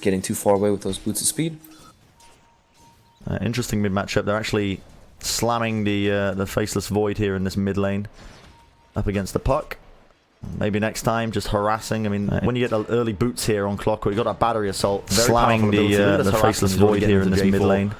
getting too far away with those boots of speed. Interesting mid matchup. They're actually slamming the faceless void here in this mid lane up against the puck. Maybe next time, just harassing. I mean, when you get the early boots here on Clockwork, you got that battery assault, slamming the faceless void here in this mid lane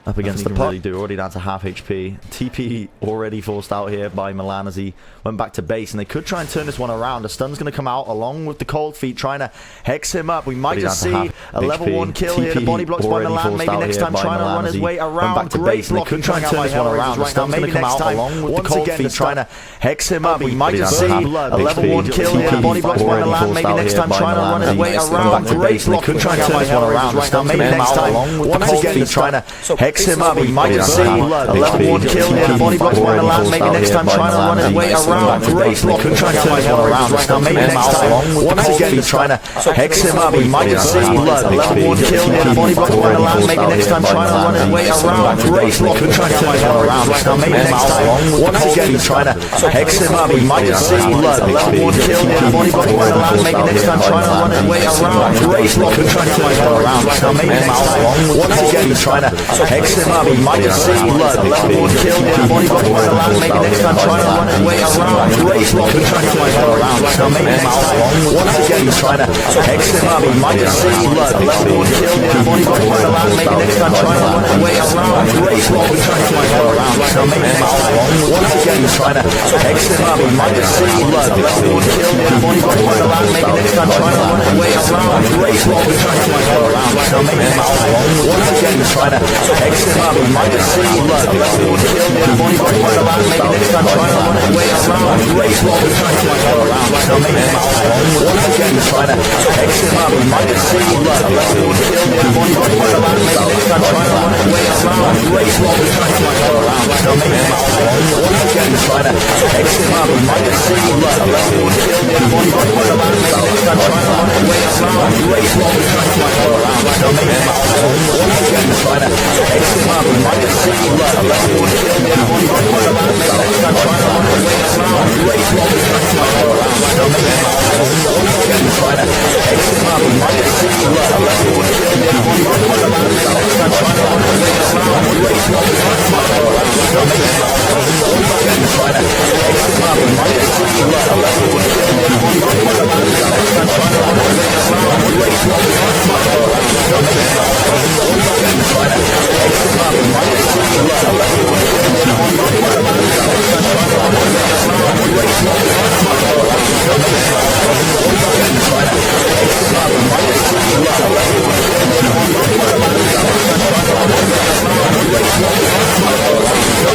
up against the puck. Really do. Already down to half HP. TP already forced out here by Milan as he went back to base, and they could try and turn this one around. The stun's going to come out along with the cold feet, trying to hex him up. We might just see a level 1 kill here. The body blocks by Milan. Maybe next time trying to run his way around. Great block. Could try and turn this one around. The stun's going to come out along with the cold feet, trying to hex him up. We might just see a level 1 kill here. The body blocks by Milan. Maybe next time trying to run his way around. Great block. Could try and turn this one around. The stun's going to come out along with the cold feet, trying to hex him up. We might just see a level 1 kill here. The body blocks by Milan. Maybe next time trying to run his way around. Great block. Could try and turn this one around. Now maybe next time once again he's trying to hex him up. We might just see a level 1 kill here. The body blocks by Milan. Maybe next time trying to run his way around. Great block. Could try and turn this one around. Now maybe next time once again he's trying to hex him up. We might just see a level 1 kill here. The body blocks by Milan. Maybe next time trying to run his way around. Great block. Could try and turn this one around. Now maybe next time once again he's trying to hex him up. We might just see a level 1 kill here. The body blocks by Milan. Maybe next time trying to run his way around. Great block. Could try and turn this one around. Now maybe next time once again he's trying to hex him up. We might just see a level 1 kill here. The body blocks by Milan. Maybe next time trying to run his way around. Great block. Could try and turn this one around. Now maybe next time once again he's trying to hex him up. We might just see a level 1 kill here. The body blocks by Milan. Maybe next time trying to run his way around. Great block. Could try and turn this one around. Now maybe next time once again he's trying to hex him up. We might just see a level 1 kill here. The body blocks by Milan. Maybe next time trying to run his way around. Great block. Could try and turn this one around. Now maybe next time once again he's trying to hex him up. We might just see a level 1 kill here. The body blocks by Milan. Maybe next time trying to run his way around. Great block. Could try and turn this one around. Now maybe next time once again he's trying to hex him up. We might just see a level 1 kill here. The body blocks by Milan. Maybe next time trying to run his way around. Great block. Could try and turn this one around. Now maybe next time once again he's trying to hex him up. We might just see a level 1 kill here. The body blocks by Milan. Maybe next time trying to run his way around. Great block. Could try and turn this one around. Now maybe next time once again he's trying to hex him up. We might just see a level 1 kill here. The body blocks by Milan. Maybe next time trying to run his way around. Great block. Could try and turn this one around. Now maybe next time once again he's trying to hex him up. We might just see a level 1 kill here. The body blocks by Milan. Maybe next time trying to run his way around. Great block. Could try and turn this one around. Now maybe next time once again he's trying to hex him up. We might just see a level 1 kill here. The body blocks by Milan. Maybe next time trying to run his way around. Great block. Could try and turn this one around. Now maybe next time once again he's trying to hex him up. We might just see a level 1 kill here. The body blocks by Milan. Maybe next time trying to run his way around. Great block. Could try and turn this one around. Now maybe next time once again he's trying to hex him up. We might just see a level 1 kill here. The body blocks by Milan. Maybe next time trying to run his way around. Great block. Could try and turn this one around. Now maybe next time once again he's trying to hex him up. We might just see a level 1 kill here. The body blocks by Milan. Maybe next time trying to run his way around. Great block. Could try and turn this one around. Now maybe next time once again he's trying to hex him up. We might just see a level 1 kill here. The body blocks by Milan. Maybe next time trying to run his way around. Great block. Could try and turn this one around. Now maybe next time once again he's trying to hex him up. We might just see a level 1 kill here. The body blocks by Milan. Maybe next time trying to run his way around. Great block. Could try and turn this one around. Now maybe next time once again he's trying to hex him up. We might just see a level 1 kill here. The body blocks by Milan. Maybe next time trying to run his way around. Great block. Could try and turn this one around. Now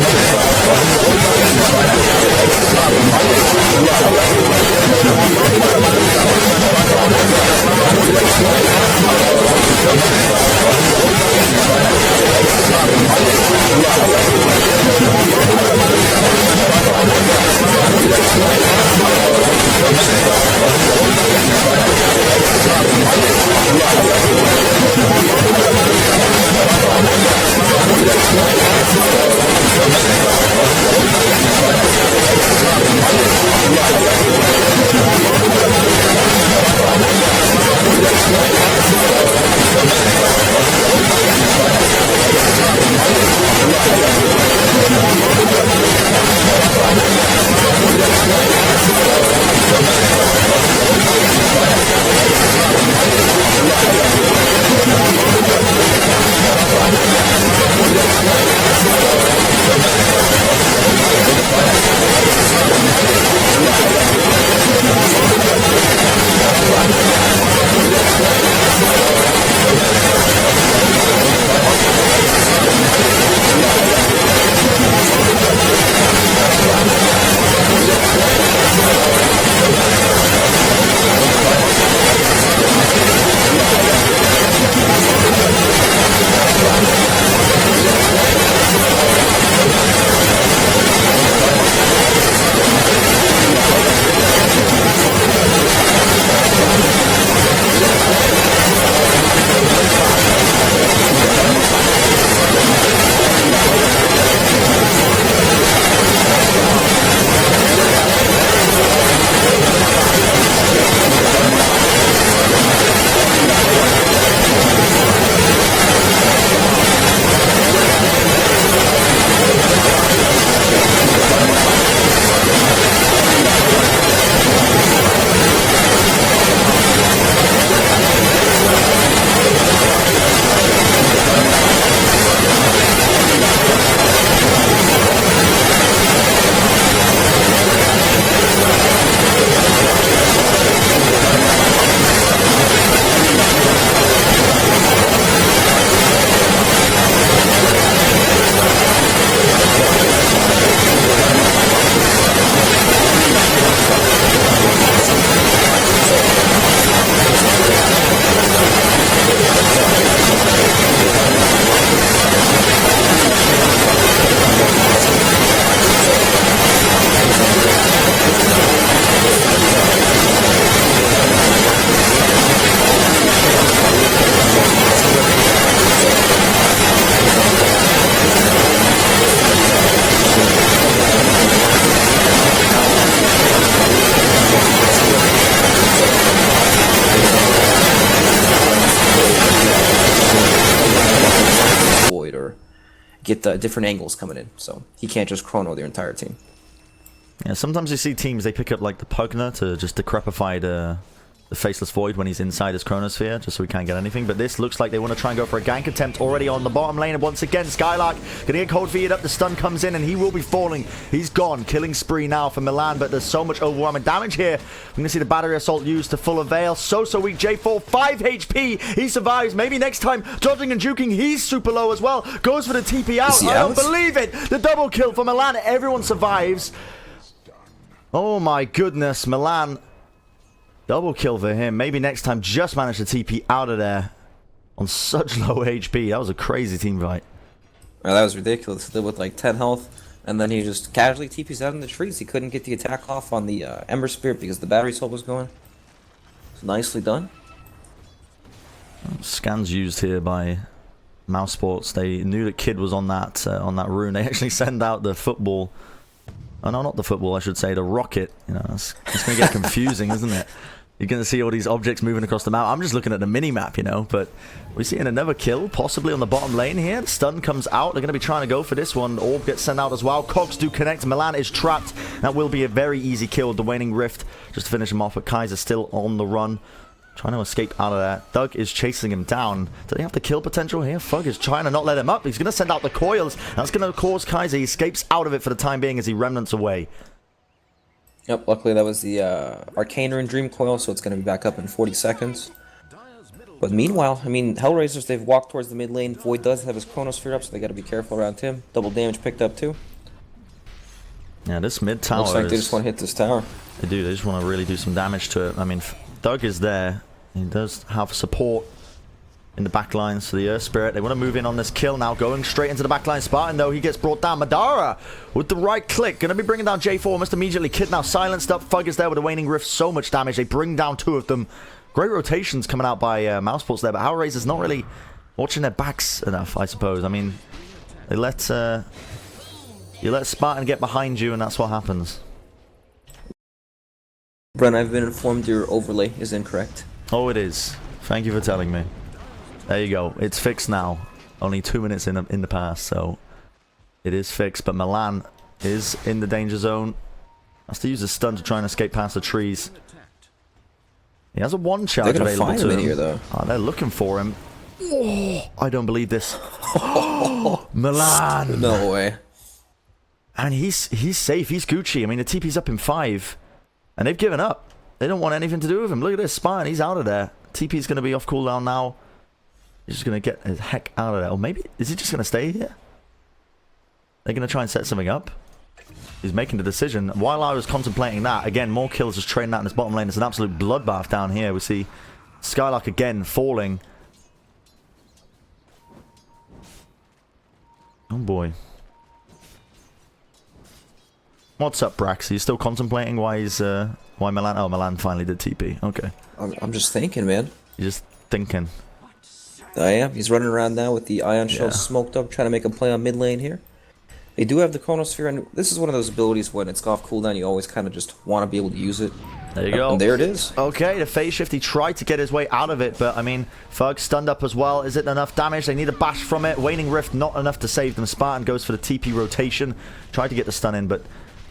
maybe next time once again he's trying to hex him up. We might just see a level 1 kill here. The body blocks by Milan. Maybe next time trying to run his way around. Great block. Could try and turn this one around. Now maybe next time once again he's trying to hex him up. We might just see a level 1 kill here. The body blocks by Milan. Maybe next time trying to run his way around. Great block. Could try and turn this one around. Now maybe next time get different angles coming in. So he can't just chrono their entire team. Yeah, sometimes you see teams, they pick up like the Pugner to just decrepify the Faceless Void when he's inside his Chronosphere, just so he can't get anything. But this looks like they want to try and go for a gank attempt already on the bottom lane. And once again, Skylark gonna get cold feet up. The stun comes in and he will be falling. He's gone. Killing spree now for Milan, but there's so much overwhelming damage here. We're gonna see the battery assault used to full avail. So weak. J4, 5 HP. He survives. Maybe next time, dodging and juking. He's super low as well. Goes for the TP out. I don't believe it. The double kill for Milan. Everyone survives. Oh my goodness, Milan. Double kill for him. Maybe next time just manage to TP out of there on such low HP. That was a crazy team fight. Well, that was ridiculous. They with like 10 health, and then he just casually TPs out in the trees. He couldn't get the attack off on the Ember Spirit because the battery soul was going. It's nicely done. Scans used here by mousesports. They knew that Kid was on that rune. They actually send out the football. Oh no, not the football. I should say the rocket. You know, it's going to get confusing, isn't it? You're going to see all these objects moving across the map. I'm just looking at the mini-map, you know, but we're seeing another kill, possibly on the bottom lane here. The stun comes out. They're going to be trying to go for this one. Orb gets sent out as well. Cogs do connect. Milan is trapped. That will be a very easy kill. The Waning Rift just to finish him off, but Kaiser's still on the run, trying to escape out of there. Doug is chasing him down. Do they have the kill potential here? Fug is trying to not let him up. He's going to send out the coils. That's going to cause Kaiser. He escapes out of it for the time being as he remnants away. Yep, luckily that was the Arcane Rune Dream Coil, so it's going to be back up in 40 seconds. But meanwhile, I mean, Hellraisers, they've walked towards the mid lane. Void does have his Chronosphere up, so they got to be careful around him. Double damage picked up too. Yeah, this mid tower looks like they just want to hit this tower. They do. They just want to really do some damage to it. I mean, Doug is there. He does have support in the backline, so the Earth Spirit, they want to move in on this kill now, going straight into the backline. Spartan, though, he gets brought down. Madara with the right click, going to be bringing down J4 almost immediately. Kid now silenced up. Fug is there with a Waning Rift, so much damage. They bring down 2 of them. Great rotations coming out by mousesports there, but Hellraisers not really watching their backs enough, I suppose. I mean, they let you let Spartan get behind you, and that's what happens. Brent, I've been informed your overlay is incorrect. Oh, it is. Thank you for telling me. There you go. It's fixed now. Only 2 minutes in the past, so it is fixed. But Milan is in the danger zone. Has to use a stun to try and escape past the trees. He has a 1 charge available to him. Here, though. Oh, they're looking for him. Oh, I don't believe this. Milan. No way. And he's safe. He's Gucci. I mean, the TP's up in 5, and they've given up. They don't want anything to do with him. Look at this Spine. He's out of there. TP's going to be off cooldown now. He's just going to get his heck out of there. Or maybe, is he just going to stay here? They're going to try and set something up. He's making the decision. While I was contemplating that, again, more kills just trading out in this bottom lane. It's an absolute bloodbath down here. We see Skylark again falling. Oh boy. What's up, Brax? Are you still contemplating why he's why Milan? Oh, Milan finally did TP. Okay. I'm just thinking, man. You're just thinking. I am. He's running around now with the Ion Shell smoked up, trying to make a play on mid lane here. They do have the Chronosphere, and this is one of those abilities when it's off cooldown, you always kind of just want to be able to use it. There you go. And there it is. Okay, the phase shift, he tried to get his way out of it, but I mean, Ferg stunned up as well. Is it enough damage? They need a bash from it. Waning Rift, not enough to save them. Spartan goes for the TP rotation. Tried to get the stun in, but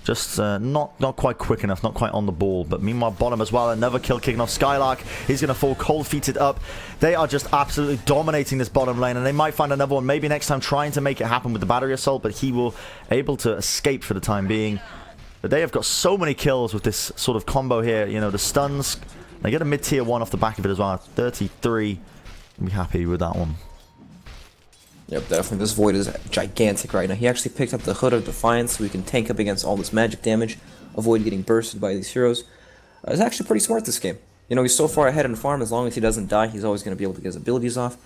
just not quite quick enough, not quite on the ball. But meanwhile, bottom as well, another kill kicking off Skylark. He's going to fall cold-feeted up. They are just absolutely dominating this bottom lane, and they might find another one maybe next time, trying to make it happen with the battery assault, but he will able to escape for the time being. But they have got so many kills with this sort of combo here. You know, the stuns, they get a mid-tier 1 off the back of it as well. 33. I'll be happy with that one. Yep, definitely. This Void is gigantic right now. He actually picked up the Hood of Defiance so he can tank up against all this magic damage, avoid getting bursted by these heroes. It's actually pretty smart this game. You know, he's so far ahead in farm, as long as he doesn't die, he's always going to be able to get his abilities off.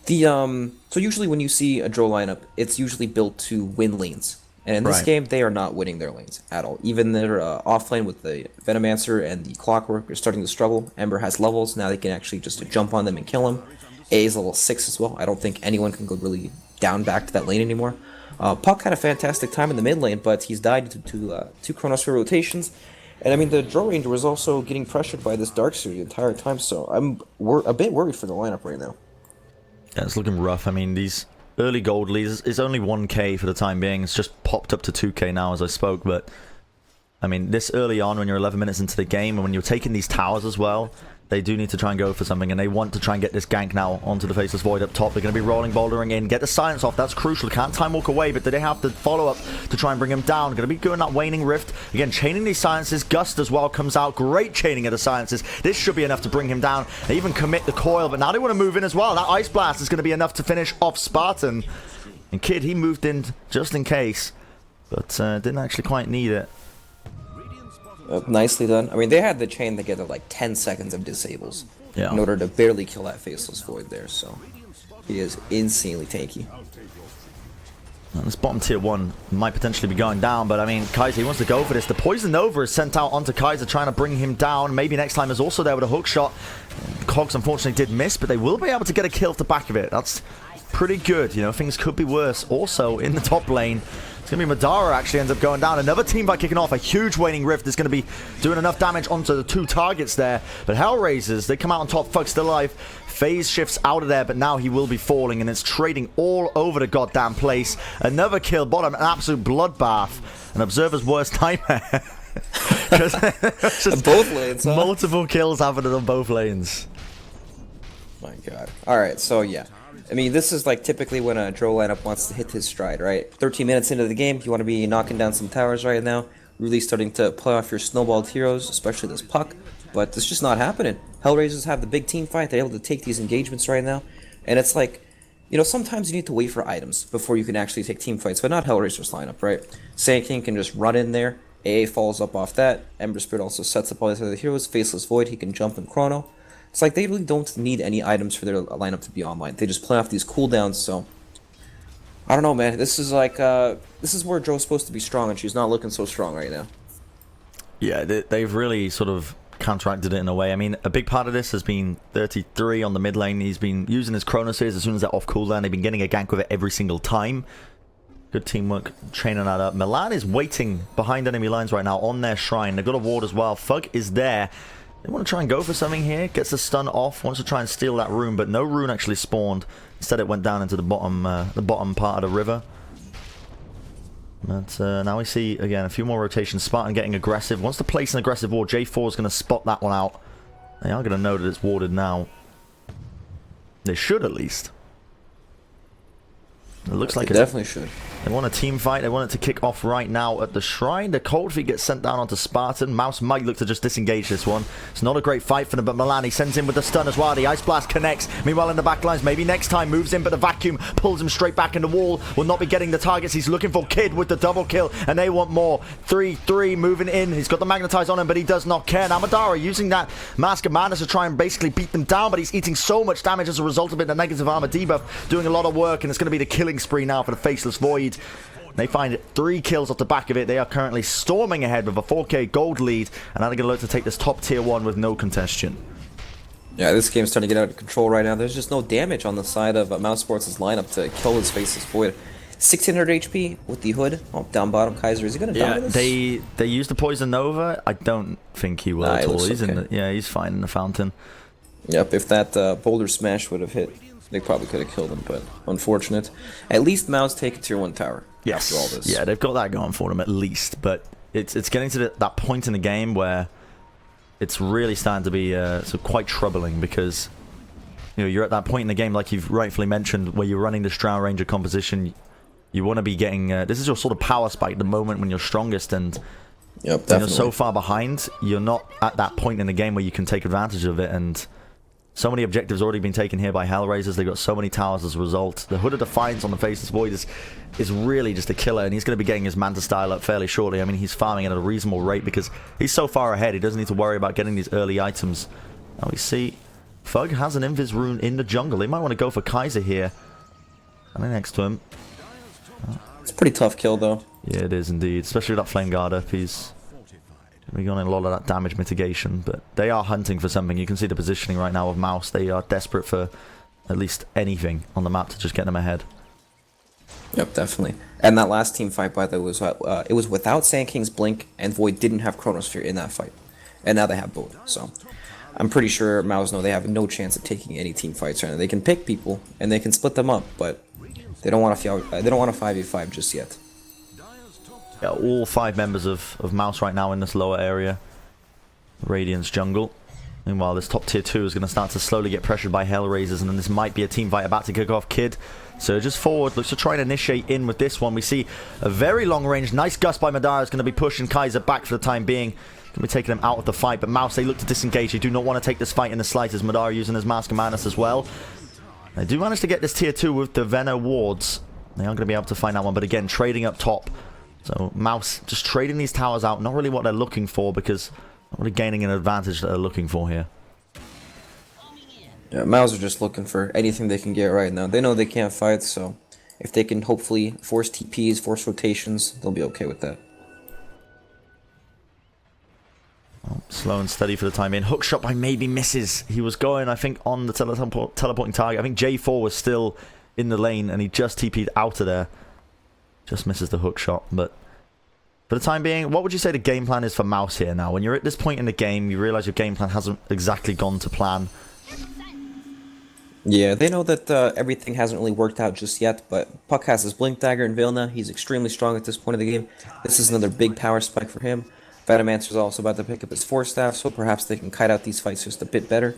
So usually when you see a draw lineup, it's usually built to win lanes. And in this game, they are not winning their lanes at all. Even their off lane with the Venomancer and the Clockwork are starting to struggle. Ember has levels, now they can actually just jump on them and kill him. A is level 6 as well. I don't think anyone can go really down back to that lane anymore. Puck had a fantastic time in the mid lane, but he's died to 2 Chronosphere rotations. And I mean, the Draw Ranger was also getting pressured by this Darkseer the entire time, so I'm a bit worried for the lineup right now. Yeah, it's looking rough. I mean, these early gold leads is only 1k for the time being. It's just popped up to 2k now as I spoke, but I mean, this early on when you're 11 minutes into the game and when you're taking these towers as well, they do need to try and go for something, and they want to try and get this gank now onto the Faceless Void up top. They're going to be rolling, bouldering in, get the silence off. That's crucial. Can't time walk away, but do they have to follow up to try and bring him down? Going to be doing that waning rift. Again, chaining these silences. Gust as well comes out. Great chaining of the silences. This should be enough to bring him down. They even commit the coil, but now they want to move in as well. That Ice Blast is going to be enough to finish off Spartan. And Kid, he moved in just in case, but didn't actually quite need it. Nicely done. I mean, they had the chain together like 10 seconds of disables in order to barely kill that Faceless Void there, so he is insanely tanky. Well, this bottom tier 1 might potentially be going down, but I mean, Kaiser, he wants to go for this. The Poison Nova is sent out onto Kaiser, trying to bring him down. Maybe next time is also there with a hook shot. Cogs unfortunately did miss, but they will be able to get a kill off the back of it. That's pretty good. You know, things could be worse. Also, in the top lane, it's going to be Madara actually ends up going down. Another team fight kicking off. A huge waning rift is going to be doing enough damage onto the 2 targets there. But Hellraisers, they come out on top. Fuck still alive. FaZe shifts out of there, but now he will be falling, and it's trading all over the goddamn place. Another kill bottom, an absolute bloodbath. An Observer's worst nightmare. Just both lanes, huh? Multiple kills happening on both lanes. My god. Alright, so yeah. I mean, this is like typically when a Drow lineup wants to hit his stride, right? 13 minutes into the game, you want to be knocking down some towers right now. Really starting to play off your snowballed heroes, especially this Puck. But it's just not happening. Hellraisers have the big team fight. They're able to take these engagements right now. And it's like, you know, sometimes you need to wait for items before you can actually take team fights. But not Hellraiser's lineup, right? Sand King can just run in there. AA falls up off that. Ember Spirit also sets up all these other heroes. Faceless Void, he can jump in Chrono. It's like they really don't need any items for their lineup to be online. They just play off these cooldowns, so I don't know, man. This is like this is where Joe's supposed to be strong, and she's not looking so strong right now. Yeah, they've really sort of counteracted it in a way. I mean, a big part of this has been 33 on the mid lane. He's been using his Chronospheres as soon as they're off cooldown. They've been getting a gank with it every single time. Good teamwork, training that up. Milan is waiting behind enemy lines right now on their shrine. They've got a ward as well. Fug is there. They want to try and go for something here. Gets the stun off. Wants to try and steal that rune, but no rune actually spawned. Instead, it went down into the bottom part of the river. But now we see, again, a few more rotations. Spartan getting aggressive. Wants to place an aggressive ward. J4 is going to spot that one out. They are going to know that it's warded now. They should, at least. It looks like it definitely should. They want a team fight. They want it to kick off right now at the shrine. The cold feet gets sent down onto Spartan. Mouse might look to just disengage this one. It's not a great fight for them, but Milani sends in with the stun as well. The Ice Blast connects. Meanwhile, in the back lines, maybe next time moves in, but the vacuum pulls him straight back in the wall. Will not be getting the targets. He's looking for Kid with the double kill, and they want more. 3-3 moving in. He's got the Magnetize on him, but he does not care. Now Madara using that Mask of Madness to try and basically beat them down, but he's eating so much damage as a result of it. The negative armor debuff doing a lot of work, and it's going to be the killing spree now for the Faceless Void. They find 3 kills off the back of it. They are currently storming ahead with a 4k gold lead, and now they're going to look to take this top tier 1 with no contention. Yeah, this game's starting to get out of control right now. There's just no damage on the side of mousesports' lineup to kill his Faceless Void. 1600 HP with the hood. Oh, down bottom Kaiser. Is he going to die this? They used the Poison Nova. I don't think he will at all. He's okay. He's fine in the fountain. Yep, if that boulder smash would have hit, they probably could have killed him, but unfortunate. At least Mouse take a tier 1 tower. Yes. After all this. Yeah, they've got that going for them at least, but it's getting to that point in the game where it's really starting to be quite troubling, because you know you're at that point in the game, like you've rightfully mentioned, where you're running the Drow Ranger composition. You want to be getting this is your sort of power spike, the moment when you're strongest, and yep, when you're so far behind, you're not at that point in the game where you can take advantage of it. And so many objectives already been taken here by Hellraisers. They've got so many towers as a result. The Hood of Defiance on the Faceless Void is really just a killer, and he's going to be getting his Manta style up fairly shortly. I mean, he's farming at a reasonable rate because he's so far ahead. He doesn't need to worry about getting these early items. Now we see Fug has an Invis rune in the jungle. They might want to go for Kaiser here. And next to him. It's a pretty tough kill, though. Yeah, it is indeed. Especially with that Flame Guard up. He's got a lot of that damage mitigation, but they are hunting for something. You can see the positioning right now of Mouse. They are desperate for at least anything on the map to just get them ahead. Yep, definitely. And that last team fight, by the way, was it was without Sand King's Blink, and Void didn't have Chronosphere in that fight. And now they have both. So I'm pretty sure Mouse know they have no chance of taking any team fights right now. They can pick people, and they can split them up, but They don't want to 5v5 just yet. Yeah, all 5 members of Mouz right now in this lower area. Radiant's jungle. Meanwhile, this top tier 2 is going to start to slowly get pressured by Hellraisers, and then this might be a team fight about to kick off. Kid surges forward, looks to try and initiate in with this one. We see a very long range, nice gust by Madara is going to be pushing Kaiser back for the time being. Going to be taking him out of the fight, but Mouz, they look to disengage. They do not want to take this fight in the slightest. Madara using his Mask of Madness as well. They do manage to get this tier 2 with the Venom wards. They are going to be able to find that one, but again, trading up top. So Mouz just trading these towers out, not really what they're looking for, because not really gaining an advantage that they're looking for here. Yeah, Mouz are just looking for anything they can get right now. They know they can't fight, so if they can hopefully force TPs, force rotations, they'll be okay with that. Well, slow and steady for the time being. Hook shot by maybe misses. He was going, I think, on the teleporting target. I think J4 was still in the lane, and he just TP'd out of there. Just misses the hook shot, but for the time being, what would you say the game plan is for Mouz here now? When you're at this point in the game, you realize your game plan hasn't exactly gone to plan. Yeah, they know that everything hasn't really worked out just yet, but Puck has his Blink Dagger and Vilna. He's extremely strong at this point of the game. This is another big power spike for him. Venomancer's also about to pick up his Force Staff, so perhaps they can kite out these fights just a bit better.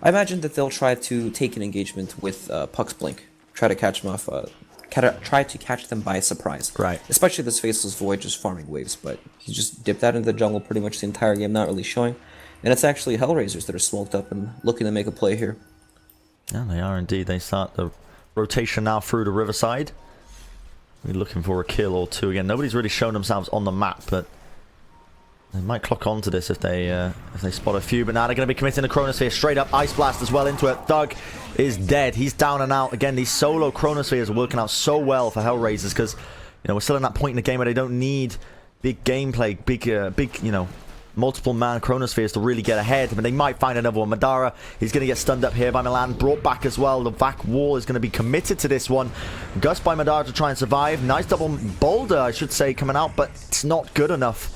I imagine that they'll try to take an engagement with Puck's Blink. Try to catch them off, try to catch them by surprise. Right. Especially this Faceless Void just farming waves, but he just dipped out into the jungle pretty much the entire game, not really showing. And it's actually Hellraisers that are smoked up and looking to make a play here. Yeah, they are indeed. They start the rotation now through the Riverside. We're looking for a kill or two again. Nobody's really shown themselves on the map, but they might clock onto this if they spot a few. But now they're going to be committing the Chronosphere. Straight up Ice Blast as well into it. Thug is dead. He's down and out. Again, these solo Chronospheres are working out so well for Hellraisers because, you know, we're still in that point in the game where they don't need big gameplay, big, you know, multiple man Chronospheres to really get ahead, but they might find another one. Madara, he's going to get stunned up here by Milan, brought back as well. The back wall is going to be committed to this one. Gust by Madara to try and survive. Nice double boulder, I should say, coming out, but it's not good enough.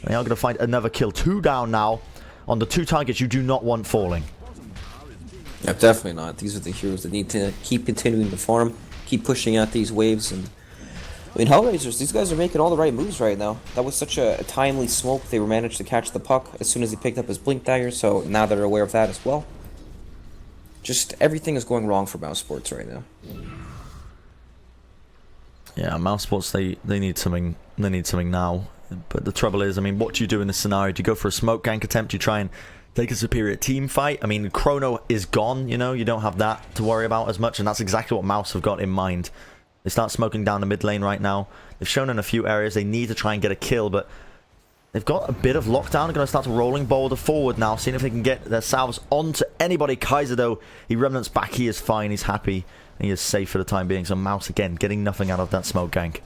They are going to find another kill. 2 down now on the 2 targets you do not want falling. Yeah, definitely not. These are the heroes that need to keep continuing to farm, keep pushing out these waves, and I mean, Hellraisers, these guys are making all the right moves right now. That was such a timely smoke. They managed to catch the puck as soon as he picked up his Blink Dagger, so now they're aware of that as well. Just everything is going wrong for mousesports right now. Yeah, mousesports, they need something. They need something now. But the trouble is, I mean, what do you do in this scenario? Do you go for a smoke gank attempt? Do you try and take a superior team fight? I mean, Chrono is gone, you know, you don't have that to worry about as much, and that's exactly what Mouz have got in mind. They start smoking down the mid lane right now. They've shown in a few areas they need to try and get a kill, but they've got a bit of lockdown. They're going to start to rolling boulder forward now, seeing if they can get their salves onto anybody. Kaiser, though, he remnants back. He is fine. He's happy. And he is safe for the time being. So Mouz, again, getting nothing out of that smoke gank.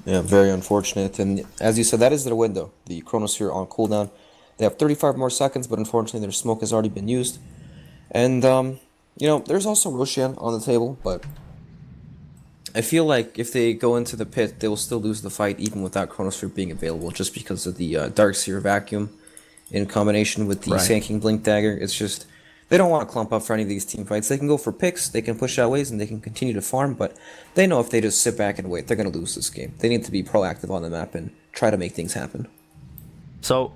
Yeah, very unfortunate. And as you said, that is their window. The Chronosphere on cooldown. They have 35 more seconds, but unfortunately their smoke has already been used. And, you know, there's also Roshan on the table, but I feel like if they go into the pit, they will still lose the fight even without Chronosphere being available, just because of the Darkseer vacuum in combination with the Sand King Blink Dagger. It's just, they don't want to clump up for any of these team fights. They can go for picks, they can push out waves, and they can continue to farm, but they know if they just sit back and wait, they're going to lose this game. They need to be proactive on the map and try to make things happen. So,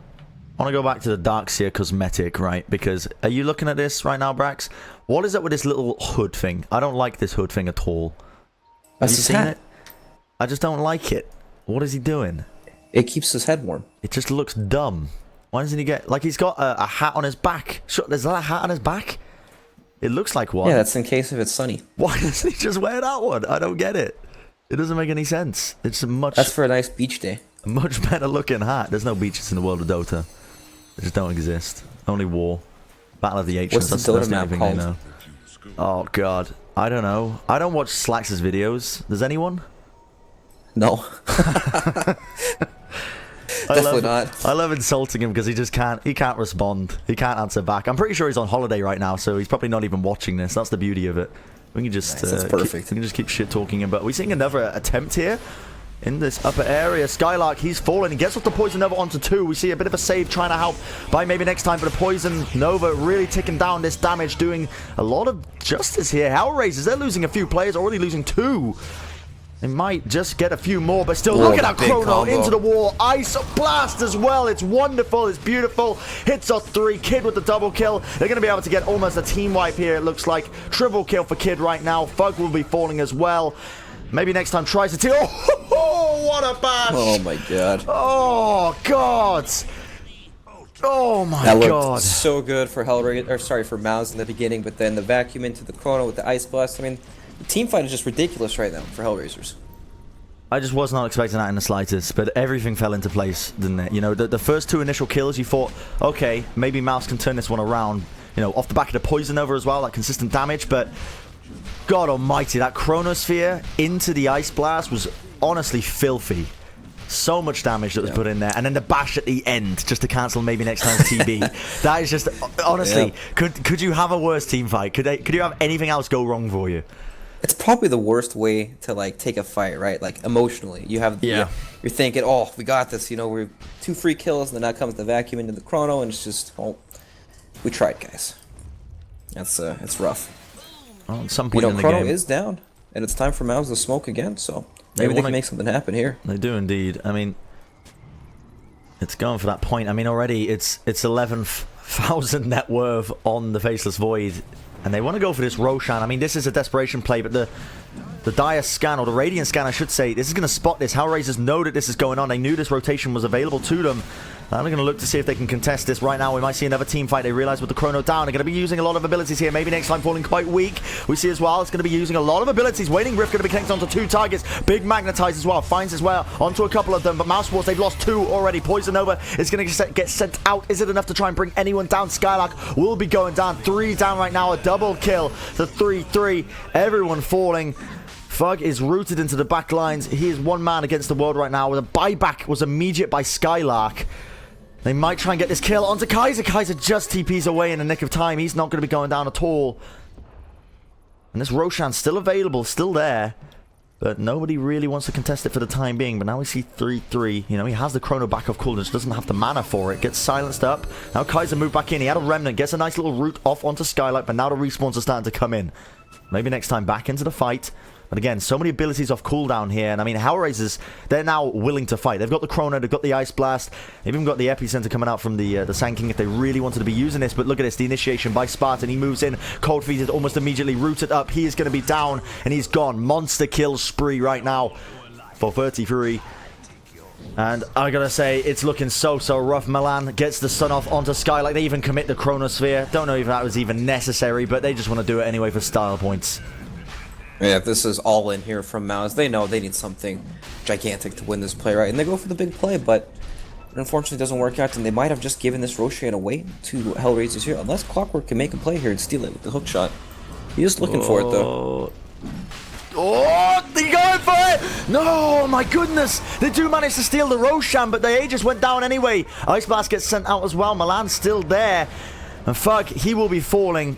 I want to go back to the Darkseer cosmetic, right? Because, are you looking at this right now, Brax? What is it with this little hood thing? I don't like this hood thing at all. Have you seen it? I just don't like it. What is he doing? It keeps his head warm. It just looks dumb. Why doesn't he get... Like, he's got a hat on his back. Is that a hat on his back? It looks like one. Yeah, that's in case if it's sunny. Why doesn't he just wear that one? I don't get it. It doesn't make any sense. It's a much... That's for a nice beach day. A much better looking hat. There's no beaches in the world of Dota. They just don't exist. Only war. Battle of the Ancients. What's the Dota map called? Know. Oh, God. I don't know. I don't watch Slax's videos. Does anyone? No. Definitely not. I love insulting him because he just can't. He can't respond. He can't answer back. I'm pretty sure he's on holiday right now, so he's probably not even watching this. That's the beauty of it. We can just nice, that's perfect. We can just keep shit talking him. But we're seeing another attempt here. in this upper area. Skylark, he's fallen. He gets off the Poison Nova onto 2. We see a bit of a save trying to help by maybe next time, but the Poison Nova really ticking down this damage, doing a lot of justice here. Hellraisers, they're losing a few players, already losing 2. They might just get a few more, but still, look at that Chrono combo into the wall. Ice Blast as well. It's wonderful. It's beautiful. Hits off 3. Kid with the double kill. They're going to be able to get almost a team wipe here, it looks like. Triple kill for Kid right now. Fug will be falling as well. Maybe next time tries to steal. Oh, what a bash. Oh, my God. Oh, God. Oh, my that looked God. so good for for Mouz in the beginning, but then the vacuum into the Chrono with the Ice Blast. I mean, the team fight is just ridiculous right now for Hellraisers. I just was not expecting that in the slightest, but everything fell into place, didn't it? You know, the first 2 initial kills, you thought, okay, maybe Mouz can turn this one around. You know, off the back of the Poison Over as well, that consistent damage, but God almighty, that Chronosphere into the Ice Blast was honestly filthy. So much damage that was put in there, and then the bash at the end just to cancel maybe next time's TB. That is just, honestly, could you have a worse team fight? Could you have anything else go wrong for you? It's probably the worst way to like take a fight, right? Like emotionally, you have you're thinking, oh, we got this. You know, we're 2 free kills, and then that comes the vacuum into the Chrono, and it's just, oh, we tried, guys. That's it's rough. Well, at some point in the Chrono game is down, and it's time for Mouz to smoke again. So maybe they can make something happen here. They do indeed. I mean, it's going for that point. I mean, already it's 11,000 net worth on the Faceless Void. And they want to go for this Roshan. I mean, this is a desperation play, but the Dire Scan, or the Radiant Scan, I should say, this is going to spot this. Hellraisers know that this is going on. They knew this rotation was available to them. Now they're going to look to see if they can contest this. Right now, we might see another team fight. They realize with the Chrono down, they're going to be using a lot of abilities here. Maybe next time falling quite weak. We see as well, it's going to be using a lot of abilities. Waiting Rift going to be connected onto 2 targets. Big Magnetize as well. Finds his way onto a couple of them. But mousesports, they've lost 2 already. Poison Nova is going to get sent out. Is it enough to try and bring anyone down? Skylark will be going down. 3 down right now. A double kill. The 3-3. Everyone falling. Fug is rooted into the back lines. He is 1 man against the world right now. The buyback was immediate by Skylark. They might try and get this kill onto Kaiser. Kaiser just TPs away in the nick of time. He's not going to be going down at all. And this Roshan's still available, still there. But nobody really wants to contest it for the time being. But now we see 3-3. You know, he has the Chrono back off coolness. Doesn't have the mana for it. Gets silenced up. Now Kaiser moved back in. He had a Remnant. Gets a nice little route off onto Skylight. But now the respawns are starting to come in. Maybe next time back into the fight. But again, so many abilities off cooldown here. And I mean, Hellraisers, they're now willing to fight. They've got the Chrono, they've got the Ice Blast. They've even got the Epicenter coming out from the Sand King if they really wanted to be using this. But look at this, the initiation by Spartan. He moves in, Cold Feet is almost immediately rooted up. He is going to be down, and he's gone. Monster kill spree right now for 33. And I gotta say, it's looking so rough. Milan gets the stun off onto Skylight. They even commit the Chronosphere. Don't know if that was even necessary, but they just want to do it anyway for style points. Yeah, if this is all in here from Mouz, they know they need something gigantic to win this play, right? And they go for the big play, but it unfortunately doesn't work out, and they might have just given this Roshan away to Hellraisers here, unless Clockwork can make a play here and steal it with the hook shot. He's just looking for it, though. Oh, they're going for it! No, my goodness! They do manage to steal the Roshan, but the Aegis went down anyway. Ice Blast gets sent out as well. Milan's still there. And fuck, he will be falling.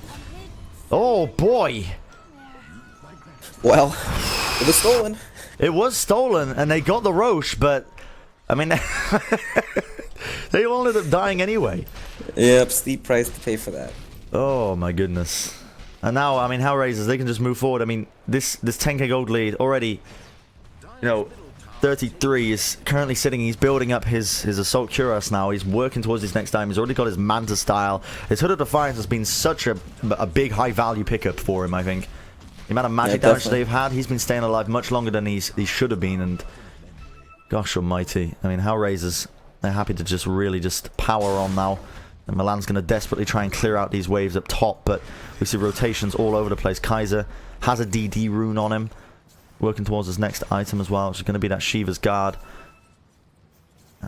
Oh, boy. Well, it was stolen. It was stolen, and they got the Roche, but, I mean, they all ended up dying anyway. Yep, steep price to pay for that. Oh, my goodness. And now, I mean, Hellraisers, they can just move forward. I mean, this 10k gold lead already, you know, 33 is currently sitting. He's building up his Assault Cuirass now. He's working towards his next time. He's already got his Manta style. His Hood of Defiance has been such a big, high-value pickup for him, I think. The amount of magic damage they've had, he's been staying alive much longer than he should have been, and gosh almighty. I mean, Hellraisers, they're happy to just really just power on now. And Milan's going to desperately try and clear out these waves up top, but we see rotations all over the place. Kaiser has a DD rune on him, working towards his next item as well, which is going to be that Shiva's Guard.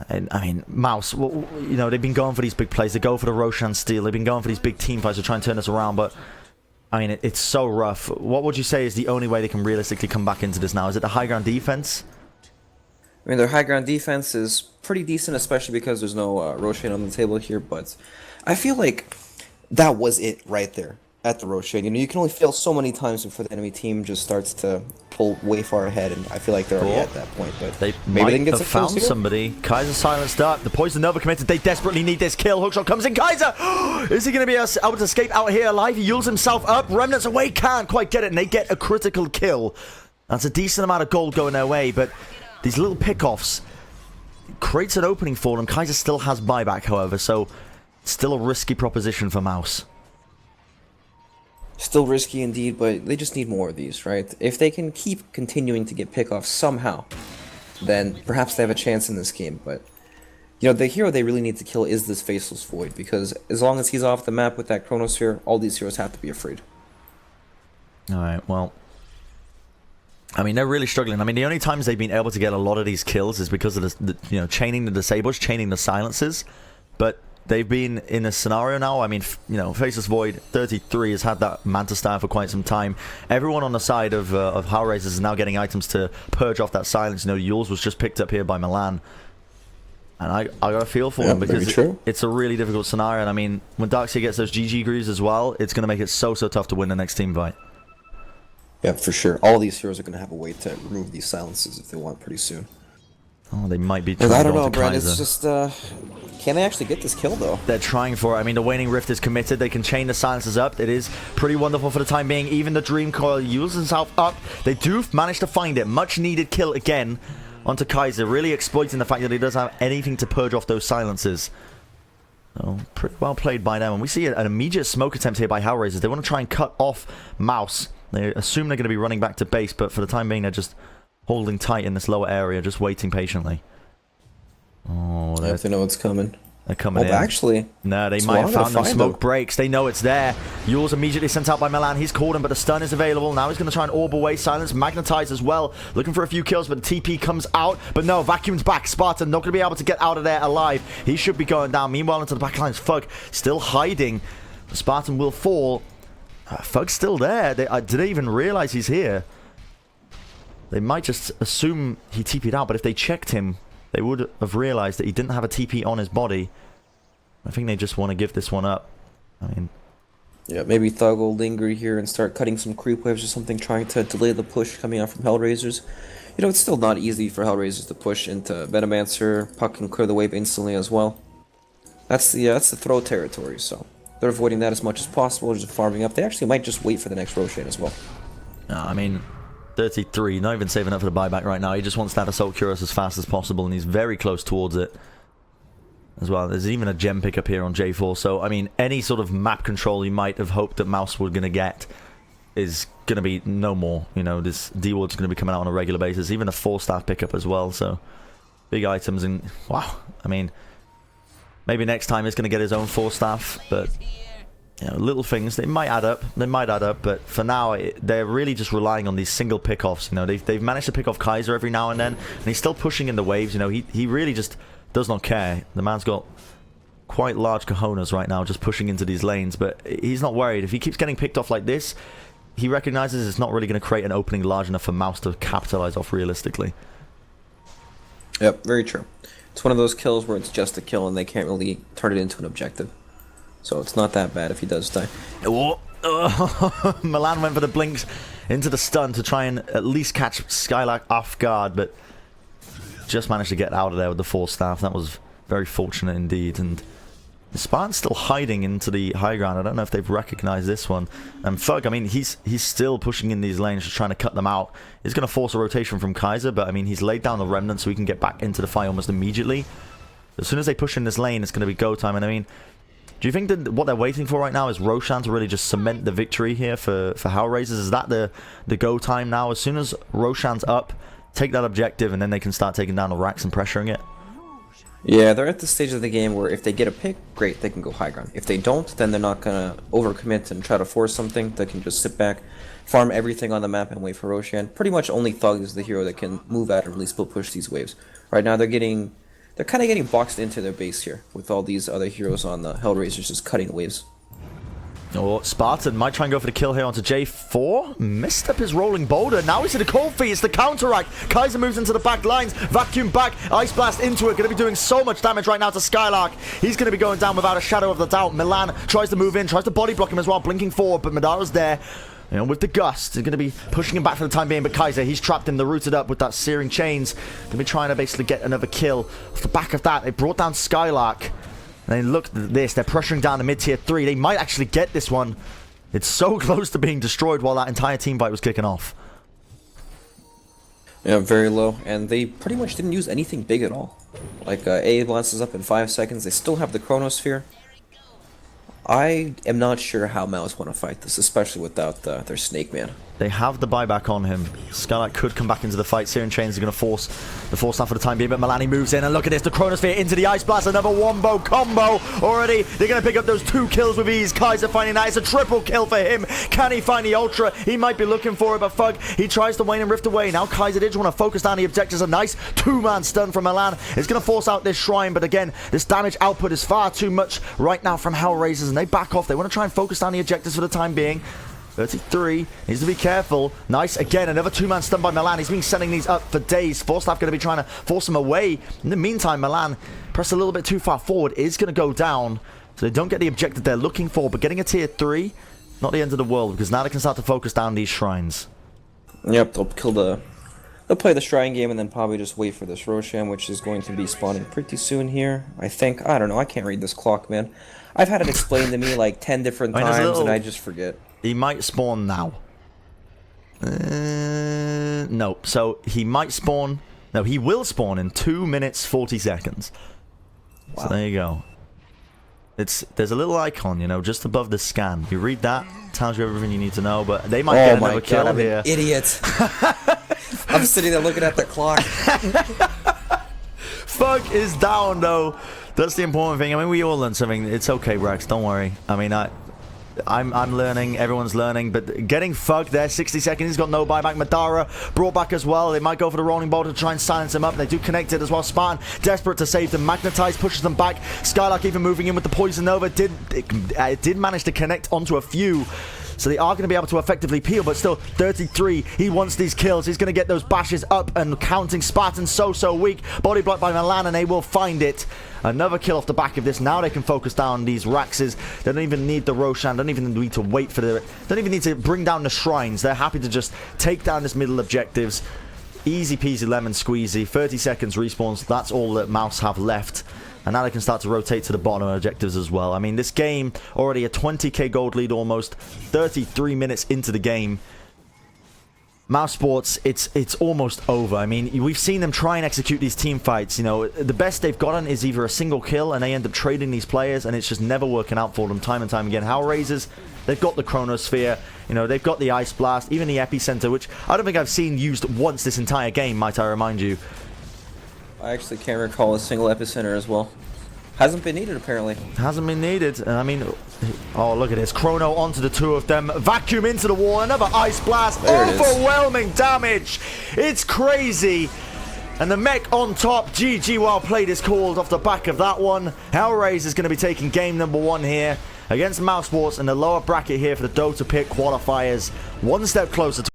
And, I mean, Mouz, you know, they've been going for these big plays. They go for the Roshan steal. They've been going for these big team fights to try and turn this around, but I mean, it's so rough. What would you say is the only way they can realistically come back into this now? Is it the high ground defense? I mean, their high ground defense is pretty decent, especially because there's no Roshan on the table here, but I feel like that was it right there at the Roshan. You know, you can only fail so many times before the enemy team just starts to pull way far ahead, and I feel like they're already at that point. But they maybe might they can get have some kills found here. somebody. Kaiser silenced up. The Poison Nova committed. They desperately need this kill. Hookshot comes in. Kaiser! Is he going to be able to escape out here alive? He yules himself up. Remnants away. Can't quite get it, and they get a critical kill. That's a decent amount of gold going their way, but these little pickoffs creates an opening for them. Kaiser still has buyback, however, so still a risky proposition for Mouz. Still risky indeed, but they just need more of these, right? If they can keep continuing to get pickoffs somehow, then perhaps they have a chance in this game. But, you know, the hero they really need to kill is this Faceless Void, because as long as he's off the map with that Chronosphere, all these heroes have to be afraid. Alright, well, I mean, they're really struggling. I mean, the only times they've been able to get a lot of these kills is because of the you know, chaining the disables, chaining the silences. But they've been in a scenario now. I mean, you know, Faceless Void 33 has had that Manta Star for quite some time. Everyone on the side of Hellraisers is now getting items to purge off that silence. You know, Yules was just picked up here by Milan. And I got a feel for him because it's a really difficult scenario. And I mean, when Darkseer gets those GG grooves as well, it's going to make it so tough to win the next team fight. Yeah, for sure. All these heroes are going to have a way to remove these silences if they want pretty soon. Oh, they might be. I don't know, Brent. It's just, can they actually get this kill, though? They're trying for it. I mean, the Waning Rift is committed. They can chain the silences up. It is pretty wonderful for the time being. Even the Dream Coil uses himself up. They do manage to find it. Much needed kill again onto Kaiser. Really exploiting the fact that he doesn't have anything to purge off those silences. Oh, pretty well played by them. And we see an immediate smoke attempt here by Hellraisers. They want to try and cut off Mouz. They assume they're going to be running back to base, but for the time being, they're just holding tight in this lower area, just waiting patiently. Oh, they know it's coming. They're coming in. Actually, no, they might have found them. Smoke breaks. They know it's there. Yule's immediately sent out by Milan. He's called him, but the stun is available. Now he's going to try and orb away. Silence, magnetize as well. Looking for a few kills, but the TP comes out. But no, Vacuum's back. Spartan not going to be able to get out of there alive. He should be going down. Meanwhile, into the back lines, Fug still hiding. Spartan will fall. Fug's still there. Did they even realize he's here? They might just assume he TP'd out, but if they checked him, they would have realized that he didn't have a TP on his body. I think they just want to give this one up. I mean, yeah, maybe Thug will linger here and start cutting some creep waves or something, trying to delay the push coming out from Hellraisers. You know, it's still not easy for Hellraisers to push into Venomancer. Puck can clear the wave instantly as well. That's the throw territory, so they're avoiding that as much as possible, just farming up. They actually might just wait for the next Roshan as well. I mean, 33, not even saving up for the buyback right now. He just wants that Assault Cuirass as fast as possible, and he's very close towards it as well. There's even a gem pickup here on J4, so, I mean, any sort of map control you might have hoped that Mouz were going to get is going to be no more. You know, this D-Ward's going to be coming out on a regular basis, even a 4-star pickup as well, so big items, and wow, I mean, maybe next time he's going to get his own 4-staff, but you know, little things, they might add up. They might add up, but for now, they're really just relying on these single pickoffs. You know, they've managed to pick off Kaiser every now and then, and he's still pushing in the waves. You know, he really just does not care. The man's got quite large cojones right now, just pushing into these lanes, but he's not worried. If he keeps getting picked off like this, he recognizes it's not really going to create an opening large enough for Mouz to capitalize off realistically. Yep, very true. It's one of those kills where it's just a kill and they can't really turn it into an objective. So it's not that bad if he does die. Oh, Milan went for the blinks into the stun to try and at least catch Skylark off guard, but just managed to get out of there with the 4-staff. That was very fortunate indeed. And Spartan's still hiding into the high ground. I don't know if they've recognized this one. And Fug, I mean, he's still pushing in these lanes, just trying to cut them out. He's going to force a rotation from Kaiser, but I mean, he's laid down the remnant so he can get back into the fight almost immediately. As soon as they push in this lane, it's going to be go time. And I mean, do you think that what they're waiting for right now is Roshan to really just cement the victory here for Hellraisers? Is that the go time now? As soon as Roshan's up, take that objective, and then they can start taking down the racks and pressuring it? Yeah, they're at the stage of the game where if they get a pick, great, they can go high ground. If they don't, then they're not going to overcommit and try to force something. They can just sit back, farm everything on the map, and wait for Roshan. Pretty much only Thug is the hero that can move out and really split push these waves. Right now, they're kind of getting boxed into their base here, with all these other heroes on the Hellraisers just cutting the waves. Oh, Spartan might try and go for the kill here onto J4. Missed up his rolling boulder. Now he's in the cold feet. It's the counteract. Kaiser moves into the back lines. Vacuum back. Ice Blast into it. Going to be doing so much damage right now to Skylark. He's going to be going down without a shadow of the doubt. Milan tries to move in. Tries to body block him as well. Blinking forward, but Madara's there. You know, with the gust, he's going to be pushing him back for the time being, but Kaiser, he's trapped him, they're rooted up with that searing chains. Going to be trying to basically get another kill. Off the back of that, they brought down Skylark. And then look at this, they're pressuring down the mid-tier 3. They might actually get this one. It's so close to being destroyed while that entire team fight was kicking off. Yeah, very low, and they pretty much didn't use anything big at all. Like, A blasts up in 5 seconds, they still have the Chronosphere. I am not sure how Mouz want to fight this, especially without their Snake Man. They have the buyback on him. Skylight could come back into the fight. Searing Chains are going to force the force down for the time being, but Milani moves in, and look at this, the Chronosphere into the Ice Blast, another wombo combo already. They're going to pick up those 2 kills with ease. Kaiser finding that. It's a triple kill for him. Can he find the Ultra? He might be looking for it, but Fug, he tries to Wayne and Rift away. Now Kaiser did want to focus down the objectives. A nice 2-man stun from Milan. It's going to force out this Shrine, but again, this damage output is far too much right now from Hellraisers, and they back off. They want to try and focus down the objectives for the time being. 33, needs to be careful. Nice, again, another 2-man stun by Milan. He's been sending these up for days. Forstaff going to be trying to force him away. In the meantime, Milan, pressed a little bit too far forward, is going to go down. So they don't get the objective they're looking for, but getting a tier 3, not the end of the world, because now they can start to focus down these shrines. Yep, they'll play the Shrine game and then probably just wait for this Roshan, which is going to be spawning pretty soon here. I think, I don't know, I can't read this clock, man. I've had it explained to me like 10 different times, and I just forget. He might spawn now. No. So he might spawn. No, he will spawn in 2 minutes 40 seconds. Wow. So there you go. There's a little icon, you know, just above the scan. You read that, tells you everything you need to know. But they might get another kill I'm here. An idiot. I'm sitting there looking at the clock. Fug is down though. That's the important thing. I mean, we all learned something. It's okay, Rex. Don't worry. I mean, I'm learning, everyone's learning, but getting Fug there, 60 seconds, he's got no buyback. Madara brought back as well. They might go for the rolling bolt to try and silence him up. They do connect it as well. Spartan desperate to save them. Magnetize pushes them back. Skylark even moving in with the Poison Nova. It did manage to connect onto a few. So they are going to be able to effectively peel, but still 33. He wants these kills. He's going to get those bashes up and counting. Spartan so weak. Body blocked by Milan, and they will find it. Another kill off the back of this. Now they can focus down these Raxes. They don't even need the Roshan. Don't even need to wait for the... Don't even need to bring down the Shrines. They're happy to just take down this middle objectives. Easy peasy lemon squeezy. 30 seconds respawns. That's all that Mouz have left. And now they can start to rotate to the bottom objectives as well. I mean, this game, already a 20k gold lead almost. 33 minutes into the game. mousesports, it's almost over. I mean, we've seen them try and execute these team fights. You know, the best they've gotten is either a single kill, and they end up trading these players, and it's just never working out for them time and time again. Hellraisers, they've got the Chronosphere. You know, they've got the Ice Blast, even the Epicenter, which I don't think I've seen used once this entire game, might I remind you. I actually can't recall a single Epicenter as well. Hasn't been needed, apparently. Hasn't been needed. I mean, oh, look at this. Chrono onto the 2 of them. Vacuum into the wall. Another Ice Blast. Overwhelming damage. It's crazy. And the mech on top. GG, well played is called off the back of that one. Hellraisers is going to be taking game number 1 here against mousesports in the lower bracket here for the Dota pick qualifiers. One step closer to